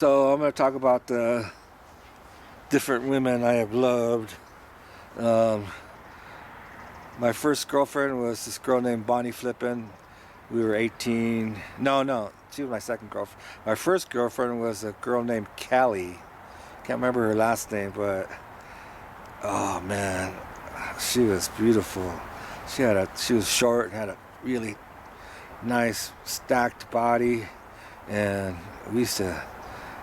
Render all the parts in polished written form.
So I'm going to talk about the different women I have loved. Um, my first girlfriend was this girl named Bonnie Flippin. We were 18. No, she was my second girlfriend. My first girlfriend was a girl named Callie. Can't remember her last name, but oh man, she was beautiful. She was short, had a really nice stacked body, and we used to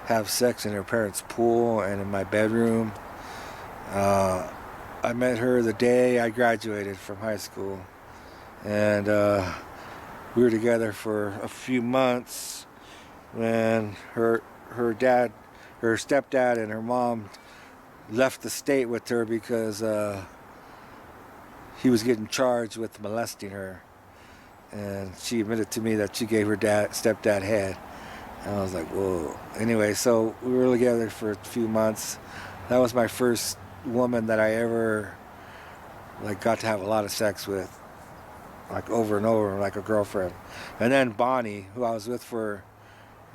have sex in her parents' pool and in my bedroom. Uh, I met her the day I graduated from high school, and we were together for a few months when her stepdad, and her mom left the state with her because he was getting charged with molesting her, and she admitted to me that she gave her stepdad head. And I was like, whoa. Anyway, so we were together for a few months. That was my first woman that I ever got to have a lot of sex with, like over and over, like a girlfriend. And then Bonnie, who I was with for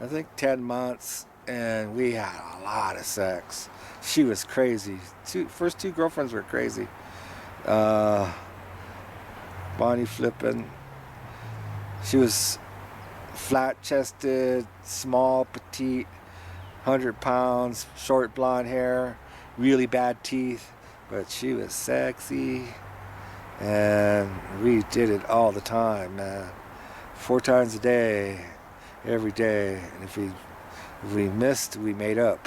I think 10 months, and we had a lot of sex. She was crazy. First two girlfriends were crazy. Uh, Bonnie Flippin. She was flat-chested, small, petite, 100 pounds, short blonde hair, really bad teeth, but she was sexy, and we did it all the time, man. 4 times a day, every day, and if we missed, we made up.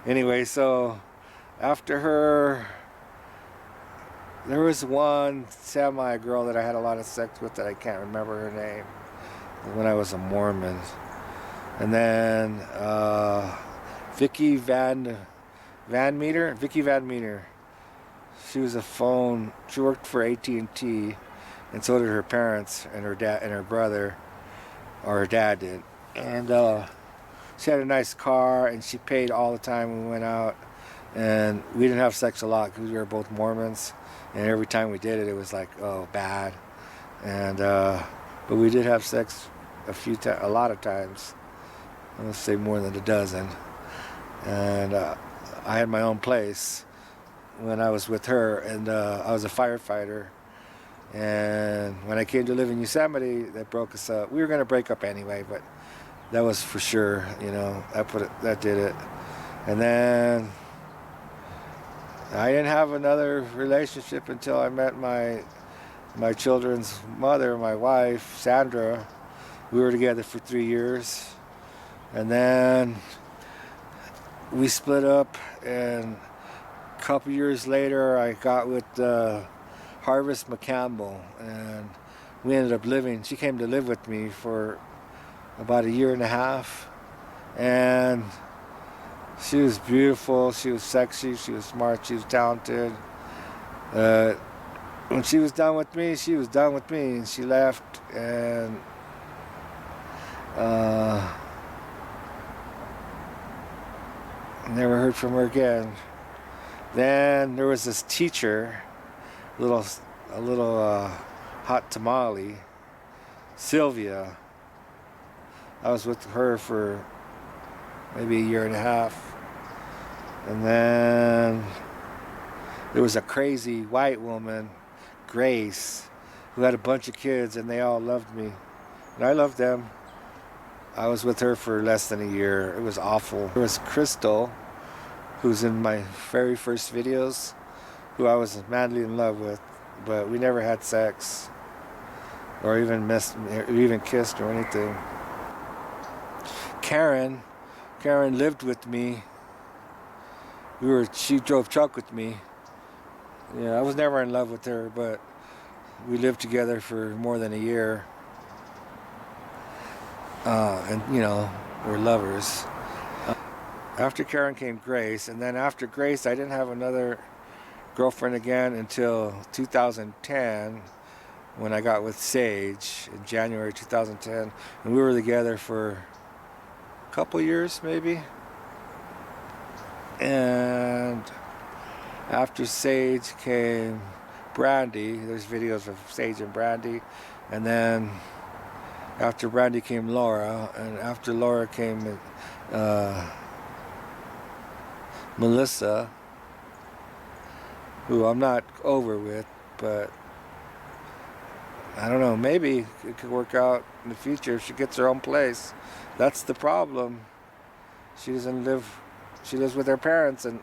Anyway, so after her, there was one semi-girl that I had a lot of sex with that I can't remember her name, when I was a Mormon. And then Vicky Van Meter. She was she worked for AT&T, and so did her parents and her dad and her brother, or her dad did. And she had a nice car, and she paid all the time when we went out. And we didn't have sex a lot because we were both Mormons, and every time we did it, it was like, oh, bad. And but we did have sex a lot of times. I would say more than a dozen. And I had my own place when I was with her, and I was a firefighter. And when I came to live in Yosemite, that broke us up. We were going to break up anyway, but that was for sure, that did it. And then I didn't have another relationship until I met my children's mother, my wife, Sandra. We were together for 3 years. And then we split up, and a couple years later I got with Harvest McCampbell, and we ended up she came to live with me for about a year and a half, and she was beautiful, she was sexy, she was smart, she was talented. When she was done with me, she was done with me, and she left, and never heard from her again. Then there was this teacher, a little hot tamale, Sylvia. I was with her for maybe a year and a half. And then there was a crazy white woman, Grace, who had a bunch of kids, and they all loved me. And I loved them. I was with her for less than a year. It was awful. There was Crystal, who's in my very first videos, who I was madly in love with, but we never had sex or even kissed or anything. Karen lived with me. She drove truck with me. Yeah, I was never in love with her, but we lived together for more than a year. And we're lovers. After Karen came Grace, and then after Grace, I didn't have another girlfriend again until 2010, when I got with Sage in January 2010, and we were together for a couple years maybe. And after Sage came Brandy. There's videos of Sage and Brandy, and then After Brandy came Laura, and after Laura came Melissa, who I'm not over with, but I don't know, maybe it could work out in the future if she gets her own place. That's the problem. She lives with her parents, and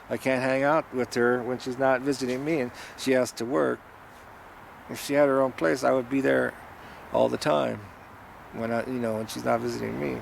I can't hang out with her when she's not visiting me, and she has to work. If she had her own place, I would be there all the time when she's not visiting me.